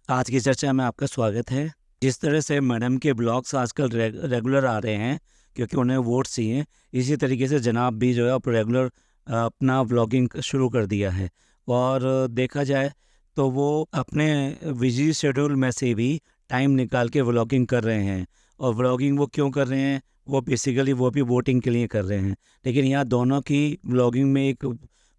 आज की चर्चा में आपका स्वागत है। जिस तरह से मैडम के ब्लॉग्स आजकल रेगुलर आ रहे हैं क्योंकि उन्हें वोट चाहिए, इसी तरीके से जनाब भी जो है अब रेगुलर अपना व्लॉगिंग शुरू कर दिया है। और देखा जाए तो वो अपने बिजी शेड्यूल में से भी टाइम निकाल के व्लॉगिंग कर रहे हैं। और व्लॉगिंग वो क्यों कर रहे हैं? वो बेसिकली वो भी वोटिंग के लिए कर रहे हैं। लेकिन यहाँ दोनों की व्लॉगिंग में एक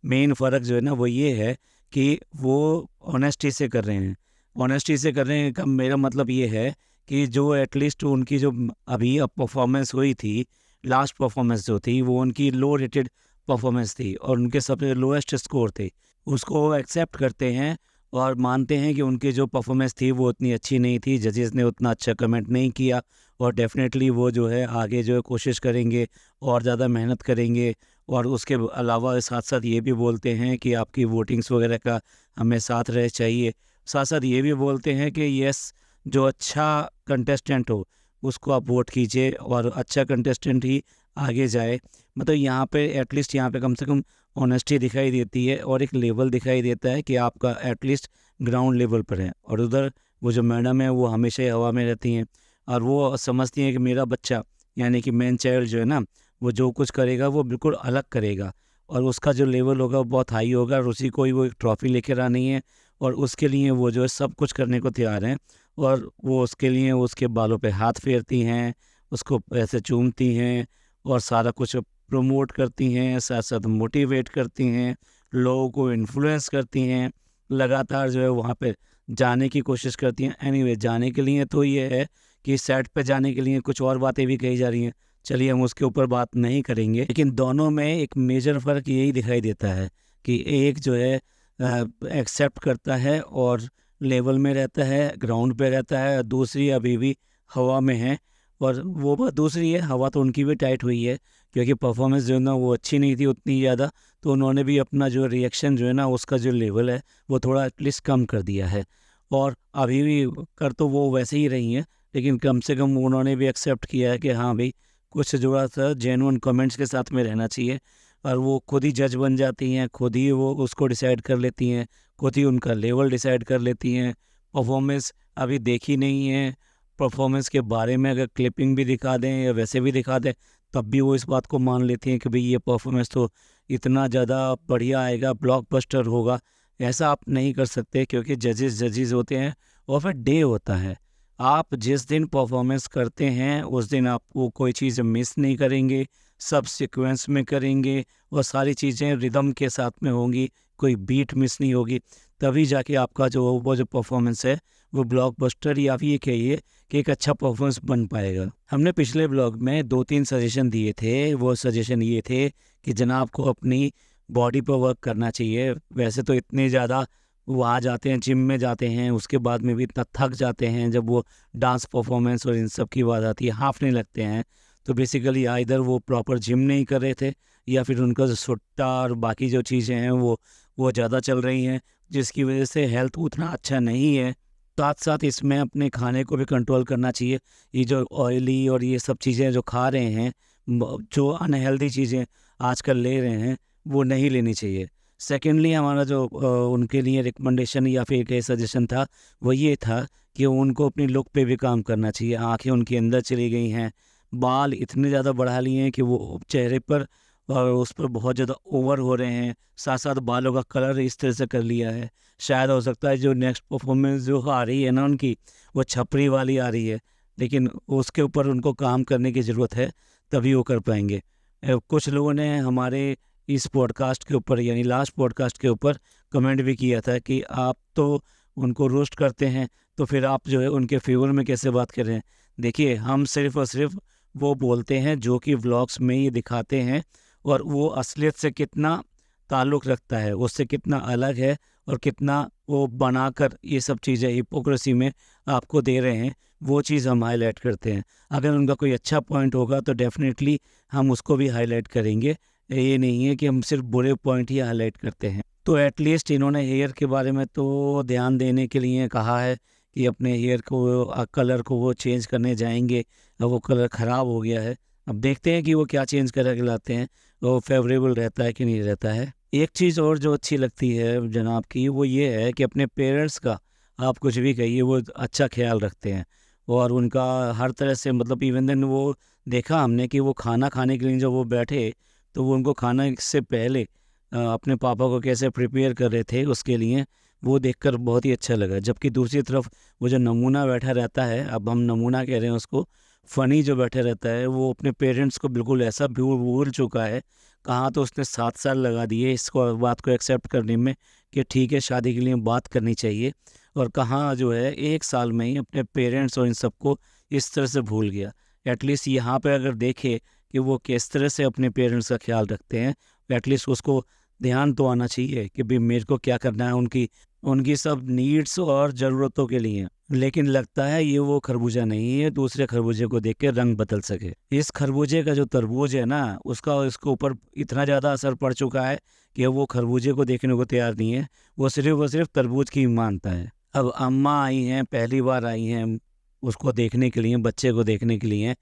मेन फ़र्क जो है ना वो ये है कि वो ऑनेस्टी से कर रहे हैं। ऑनेस्टी से करने का मेरा मतलब ये है कि जो एटलीस्ट उनकी जो अभी अब परफॉर्मेंस हुई थी, लास्ट परफॉर्मेंस जो थी वो उनकी लो रेटेड परफॉर्मेंस थी और उनके सबसे लोएस्ट स्कोर थे। उसको वो एक्सेप्ट करते हैं और मानते हैं कि उनकी जो परफॉर्मेंस थी वो उतनी अच्छी नहीं थी, जजेस ने उतना अच्छा कमेंट नहीं किया और डेफिनेटली वो जो है आगे जो है कोशिश करेंगे और ज़्यादा मेहनत करेंगे। और उसके अलावा साथ साथ ये भी बोलते हैं कि आपकी वोटिंग्स वगैरह का हमें साथ रह चाहिए। साथ साथ ये भी बोलते हैं कि यस, जो अच्छा कंटेस्टेंट हो उसको आप वोट कीजिए और अच्छा कंटेस्टेंट ही आगे जाए। मतलब यहाँ पे एटलीस्ट यहाँ पे कम से कम ऑनेस्टी दिखाई देती है और एक लेवल दिखाई देता है कि आपका एटलीस्ट ग्राउंड लेवल पर है। और उधर वो जो मैडम है वो हमेशा ही हवा में रहती हैं और वो समझती हैं कि मेरा बच्चा यानी कि मैन चाइल्ड जो है ना, वो जो कुछ करेगा वो बिल्कुल अलग करेगा और उसका जो लेवल होगा वो बहुत हाई होगा और उसी को ही वो एक ट्रॉफी लेकर आनी है। और उसके लिए वो जो है सब कुछ करने को तैयार हैं और वो उसके लिए उसके बालों पे हाथ फेरती हैं, उसको ऐसे चूमती हैं और सारा कुछ प्रमोट करती हैं, साथ साथ मोटिवेट करती हैं, लोगों को इन्फ्लुएंस करती हैं, लगातार जो है वहाँ पे जाने की कोशिश करती हैं। एनीवे जाने के लिए तो ये है कि सेट पे जाने के लिए कुछ और बातें भी कही जा रही हैं, चलिए हम उसके ऊपर बात नहीं करेंगे। लेकिन दोनों में एक मेजर फ़र्क यही दिखाई देता है कि एक जो है एक्सेप्ट करता है और लेवल में रहता है, ग्राउंड पे रहता है, दूसरी अभी भी हवा में है। और वो बात दूसरी है, हवा तो उनकी भी टाइट हुई है क्योंकि परफॉर्मेंस जो है ना वो अच्छी नहीं थी उतनी ज़्यादा, तो उन्होंने भी अपना जो रिएक्शन जो है ना उसका जो लेवल है वो थोड़ा एटलीस्ट कम कर दिया है। और अभी भी कर तो वो वैसे ही रही हैं, लेकिन कम से कम उन्होंने भी एक्सेप्ट किया है कि हाँ भाई, कुछ जो सा जेन्युइन कमेंट्स के साथ में रहना चाहिए। और वो खुद ही जज बन जाती हैं, खुद ही वो उसको डिसाइड कर लेती हैं, खुद ही उनका लेवल डिसाइड कर लेती हैं। परफॉर्मेंस अभी देखी नहीं है, परफॉर्मेंस के बारे में अगर क्लिपिंग भी दिखा दें या वैसे भी दिखा दें, तब भी वो इस बात को मान लेती हैं कि भई ये परफॉर्मेंस तो इतना ज़्यादा बढ़िया आएगा, ब्लॉकबस्टर होगा। ऐसा आप नहीं कर सकते क्योंकि जजेस होते हैं और फिर डे होता है। आप जिस दिन परफॉर्मेंस करते हैं, उस दिन आप वो कोई चीज़ मिस नहीं करेंगे, सब सीक्वेंस में करेंगे और सारी चीज़ें रिदम के साथ में होंगी, कोई बीट मिस नहीं होगी। तभी जाके आपका जो वो जो परफॉर्मेंस है वो ब्लॉकबस्टर या फिर ये कहिए कि एक अच्छा परफॉर्मेंस बन पाएगा। हमने पिछले ब्लॉग में 2-3 सजेशन दिए थे। वो सजेशन ये थे कि जनाब को अपनी बॉडी पर वर्क करना चाहिए। वैसे तो इतने ज़्यादा वहाँ जाते हैं, जिम में जाते हैं, उसके बाद में भी इतना थक जाते हैं, जब वो डांस परफॉर्मेंस और इन सब की बात आती है, हाँफने लगते हैं। तो बेसिकली आइदर वो प्रॉपर जिम नहीं कर रहे थे या फिर उनका जो सुट्टा और बाकी जो चीज़ें हैं वो ज़्यादा चल रही हैं, जिसकी वजह से हेल्थ उतना अच्छा नहीं है। साथ साथ इसमें अपने खाने को भी कंट्रोल करना चाहिए। ये जो ऑयली और ये सब चीज़ें जो खा रहे हैं, जो अनहेल्दी चीज़ें आजकल ले रहे हैं, वो नहीं लेनी चाहिए। सेकेंडली हमारा जो उनके लिए रिकमेंडेशन या फिर एक सजेशन था, वो ये था कि उनको अपनी लुक पे भी काम करना चाहिए। आँखें उनके अंदर चली गई हैं, बाल इतने ज़्यादा बढ़ा लिए हैं कि वो चेहरे पर और उस पर बहुत ज़्यादा ओवर हो रहे हैं। साथ साथ बालों का कलर इस तरह से कर लिया है। शायद हो सकता है जो नेक्स्ट परफॉर्मेंस जो आ रही है ना उनकी, वो छपरी वाली आ रही है, लेकिन उसके ऊपर उनको काम करने की ज़रूरत है, तभी वो कर पाएंगे। कुछ लोगों ने हमारे इस पॉडकास्ट के ऊपर यानी लास्ट पॉडकास्ट के ऊपर कमेंट भी किया था कि आप तो उनको रोस्ट करते हैं, तो फिर आप जो है उनके फेवर में कैसे बात कर रहे हैं। देखिए, हम सिर्फ़ और सिर्फ वो बोलते हैं जो कि व्लॉग्स में ये दिखाते हैं और वो असलियत से कितना ताल्लुक़ रखता है, उससे कितना अलग है और कितना वो बनाकर ये सब चीज़ें हिपोक्रेसी में आपको दे रहे हैं, वो चीज़ हम हाइलाइट करते हैं। अगर उनका कोई अच्छा पॉइंट होगा तो डेफ़िनेटली हम उसको भी हाइलाइट करेंगे। ये नहीं है कि हम सिर्फ बुरे पॉइंट ही हाइलाइट करते हैं। तो एटलीस्ट इन्होंने हेयर के बारे में तो ध्यान देने के लिए कहा है कि अपने हेयर को कलर को वो चेंज करने जाएँगे। वो कलर ख़राब हो गया है। अब देखते हैं कि वो क्या चेंज करा के लाते हैं, वो फ़ेवरेबल रहता है कि नहीं रहता है। एक चीज़ और जो अच्छी लगती है जनाब की, वो ये है कि अपने पेरेंट्स का आप कुछ भी कहिए, वो अच्छा ख्याल रखते हैं। और उनका हर तरह से मतलब इवन देन वो देखा हमने कि वो खाना खाने के लिए जब वो बैठे, तो वो उनको खाना से पहले अपने पापा को कैसे प्रिपेयर कर रहे थे उसके लिए, वो देखकर बहुत ही अच्छा लगा। जबकि दूसरी तरफ वो जो नमूना बैठा रहता है, अब हम नमूना कह रहे हैं उसको, फ़नी जो बैठा रहता है, वो अपने पेरेंट्स को बिल्कुल ऐसा भूल भूल चुका है। कहाँ तो उसने 7 साल लगा दिए इसको बात को एक्सेप्ट करने में कि ठीक है शादी के लिए बात करनी चाहिए, और कहाँ जो है 1 साल में ही अपने पेरेंट्स और इन सबको इस तरह से भूल गया। एटलीस्ट यहाँ पे अगर देखे कि वो किस तरह से अपने पेरेंट्स का ख्याल रखते हैं, एटलीस्ट उसको ध्यान तो आना चाहिए कि भाई मेरे को क्या करना है उनकी उनकी सब नीड्स और ज़रूरतों के लिए। लेकिन लगता है ये वो खरबूजा नहीं है दूसरे खरबूजे को देख के रंग बदल सके। इस खरबूजे का जो तरबूज है ना, उसका इसके ऊपर इतना ज़्यादा असर पड़ चुका है कि वो खरबूजे को देखने को तैयार नहीं है, वो सिर्फ तरबूज की ही मानता है। अब अम्मा आई हैं, पहली बार आई हैं उसको देखने के लिए, बच्चे को देखने के लिए,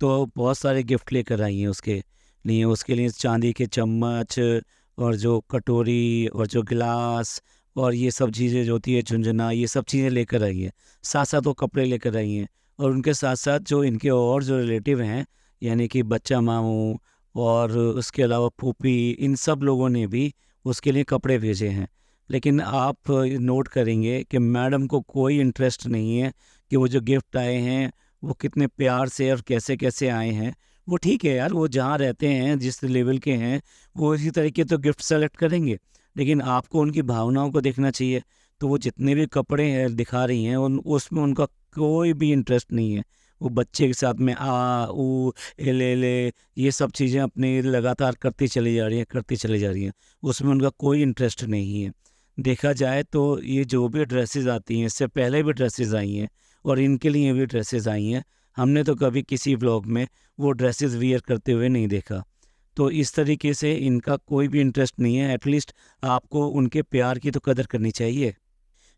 तो बहुत सारे गिफ्ट लेकर आई हैं उसके लिए चांदी के चम्मच और जो कटोरी और जो गिलास और ये सब चीज़ें जो होती है, झुंझुना, ये सब चीज़ें लेकर आई हैं। साथ साथ वो कपड़े लेकर आई हैं, और उनके साथ साथ जो इनके और जो रिलेटिव हैं, यानी कि बच्चा मामू और उसके अलावा फूफी, इन सब लोगों ने भी उसके लिए कपड़े भेजे हैं। लेकिन आप नोट करेंगे कि मैडम को कोई इंटरेस्ट नहीं है कि वो जो गिफ्ट आए हैं वो कितने प्यार से और कैसे कैसे आए हैं। वो ठीक है यार, वो जहाँ रहते हैं जिस लेवल के हैं वो इसी तरीके तो गिफ्ट सेलेक्ट करेंगे, लेकिन आपको उनकी भावनाओं को देखना चाहिए। तो वो जितने भी कपड़े हैं दिखा रही हैं उन उसमें उनका कोई भी इंटरेस्ट नहीं है। वो बच्चे के साथ में आ ऊ ले ये सब चीज़ें अपनी लगातार करती चली जा रही हैं, उसमें उनका कोई इंटरेस्ट नहीं है। देखा जाए तो ये जो भी ड्रेसेस आती हैं, इससे पहले भी ड्रेसेस आई हैं और इनके लिए भी ड्रेसेस आई हैं। हमने तो कभी किसी व्लॉग में वो ड्रेसेस वियर करते हुए नहीं देखा। तो इस तरीके से इनका कोई भी इंटरेस्ट नहीं है। एटलीस्ट आपको उनके प्यार की तो कदर करनी चाहिए।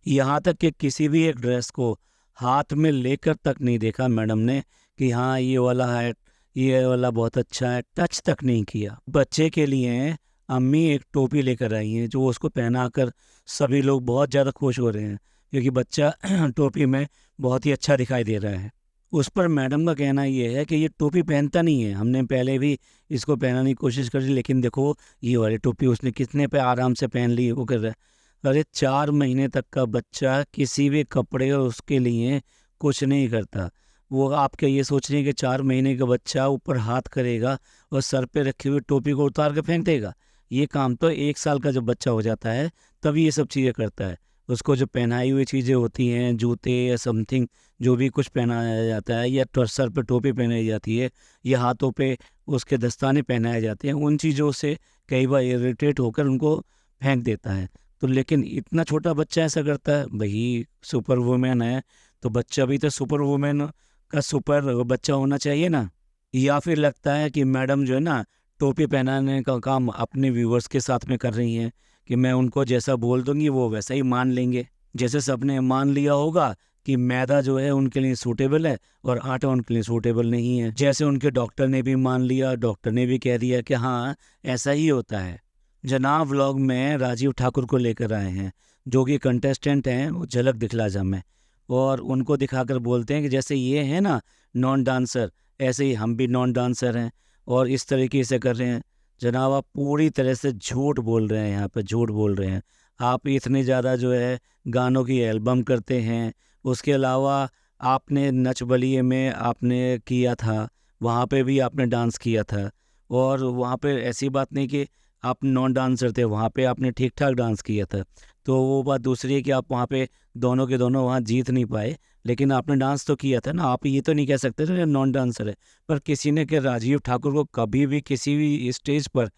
यहाँ तक कि किसी भी एक ड्रेस को हाथ में लेकर तक नहीं देखा मैडम ने कि हाँ ये वाला है, ये वाला बहुत अच्छा है, टच तक नहीं किया। बच्चे के लिए अम्मी एक टोपी लेकर आई हैं जो उसको पहनाकर सभी लोग बहुत ज़्यादा खुश हो रहे हैं, क्योंकि बच्चा टोपी में बहुत ही अच्छा दिखाई दे रहा है। उस पर मैडम का कहना ये है कि ये टोपी पहनता नहीं है, हमने पहले भी इसको पहनाने की कोशिश करी, लेकिन देखो ये वाली टोपी उसने कितने पे आराम से पहन ली, वो कर रहा है। अरे 4 महीने तक का बच्चा किसी भी कपड़े और उसके लिए कुछ नहीं करता। वो आप क्या ये सोच रहे हैं कि 4 महीने का बच्चा ऊपर हाथ करेगा और सर पे रखी हुई टोपी को उतार के फेंक देगा? ये काम तो 1 साल का जब बच्चा हो जाता है तभी ये सब चीज़ें करता है। उसको जो पहनाई हुई चीज़ें होती हैं, जूते या समथिंग, जो भी कुछ पहनाया जाता है, या सर पे टोपी पहनाई जाती है, या हाथों पे उसके दस्ताने पहनाए जाते हैं, उन चीज़ों से कई बार इरिटेट होकर उनको फेंक देता है। तो लेकिन इतना छोटा बच्चा ऐसा करता है, भाई सुपर वुमेन है तो बच्चा भी तो सुपर वुमेन का सुपर बच्चा होना चाहिए ना। या फिर लगता है कि मैडम जो है ना टोपी पहनाने का काम अपने व्यूवर्स के साथ में कर रही हैं कि मैं उनको जैसा बोल दूंगी वो वैसा ही मान लेंगे। जैसे सबने मान लिया होगा कि मैदा जो है उनके लिए सूटेबल है और आटा उनके लिए सूटेबल नहीं है। जैसे उनके डॉक्टर ने भी मान लिया, डॉक्टर ने भी कह दिया कि हाँ ऐसा ही होता है। जनाब व्लॉग में राजीव ठाकुर को लेकर आए हैं, जो कि कंटेस्टेंट हैं, वो झलक दिखला जा में, और उनको दिखाकर बोलते हैं कि जैसे ये है ना नॉन डांसर, ऐसे ही हम भी नॉन डांसर हैं और इस तरीके से कर रहे हैं। जनाब आप पूरी तरह से झूठ बोल रहे हैं, यहाँ पे झूठ बोल रहे हैं। आप इतने ज़्यादा जो है गानों की एल्बम करते हैं, उसके अलावा आपने नच बलिए में आपने किया था, वहाँ पे भी आपने डांस किया था, और वहाँ पे ऐसी बात नहीं कि आप नॉन डांसर थे, वहाँ पे आपने ठीक ठाक डांस किया था। तो वो बात दूसरी है कि आप वहाँ पे दोनों के दोनों वहाँ जीत नहीं पाए, लेकिन आपने डांस तो किया था ना। आप ये तो नहीं कह सकते थे नॉन डांसर है। पर किसी ने कि राजीव ठाकुर को कभी भी किसी भी स्टेज पर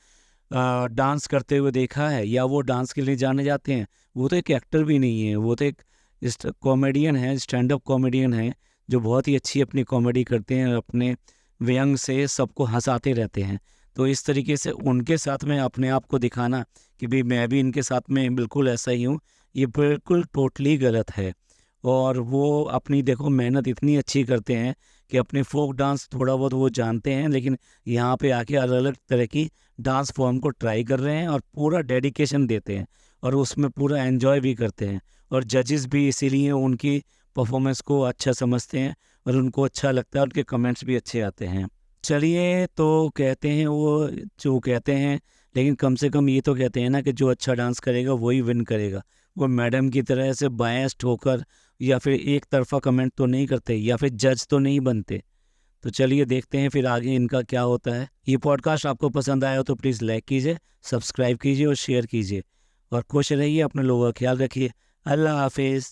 डांस करते हुए देखा है, या वो डांस के लिए जाने जाते हैं? वो तो एक एक्टर भी नहीं है, वो तो एक कॉमेडियन है, स्टैंड अप कॉमेडियन है, जो बहुत ही अच्छी अपनी कॉमेडी करते हैं, अपने व्यंग से सबको हंसाते रहते हैं। तो इस तरीके से उनके साथ में अपने आप को दिखाना कि भाई मैं भी इनके साथ में बिल्कुल ऐसा ही हूँ, ये बिल्कुल टोटली गलत है। और वो अपनी देखो मेहनत इतनी अच्छी करते हैं कि अपने फोक डांस थोड़ा बहुत वो जानते हैं, लेकिन यहाँ पे आके अलग अलग तरह की डांस फॉर्म को ट्राई कर रहे हैं और पूरा डेडिकेशन देते हैं और उसमें पूरा एंजॉय भी करते हैं। और जजेस भी इसीलिए उनकी परफॉर्मेंस को अच्छा समझते हैं और उनको अच्छा लगता है, उनके कमेंट्स भी अच्छे आते हैं। चलिए, तो कहते हैं वो जो कहते हैं, लेकिन कम से कम ये तो कहते हैं ना कि जो अच्छा डांस करेगा वही विन करेगा। वो मैडम की तरह ऐसे बायस्ड होकर या फिर एक तरफा कमेंट तो नहीं करते या फिर जज तो नहीं बनते। तो चलिए देखते हैं फिर आगे इनका क्या होता है। ये पॉडकास्ट आपको पसंद आया हो तो प्लीज़ लाइक कीजिए, सब्सक्राइब कीजिए और शेयर कीजिए, और खुश रहिए, अपने लोगों का ख्याल रखिए। अल्लाह हाफिज़।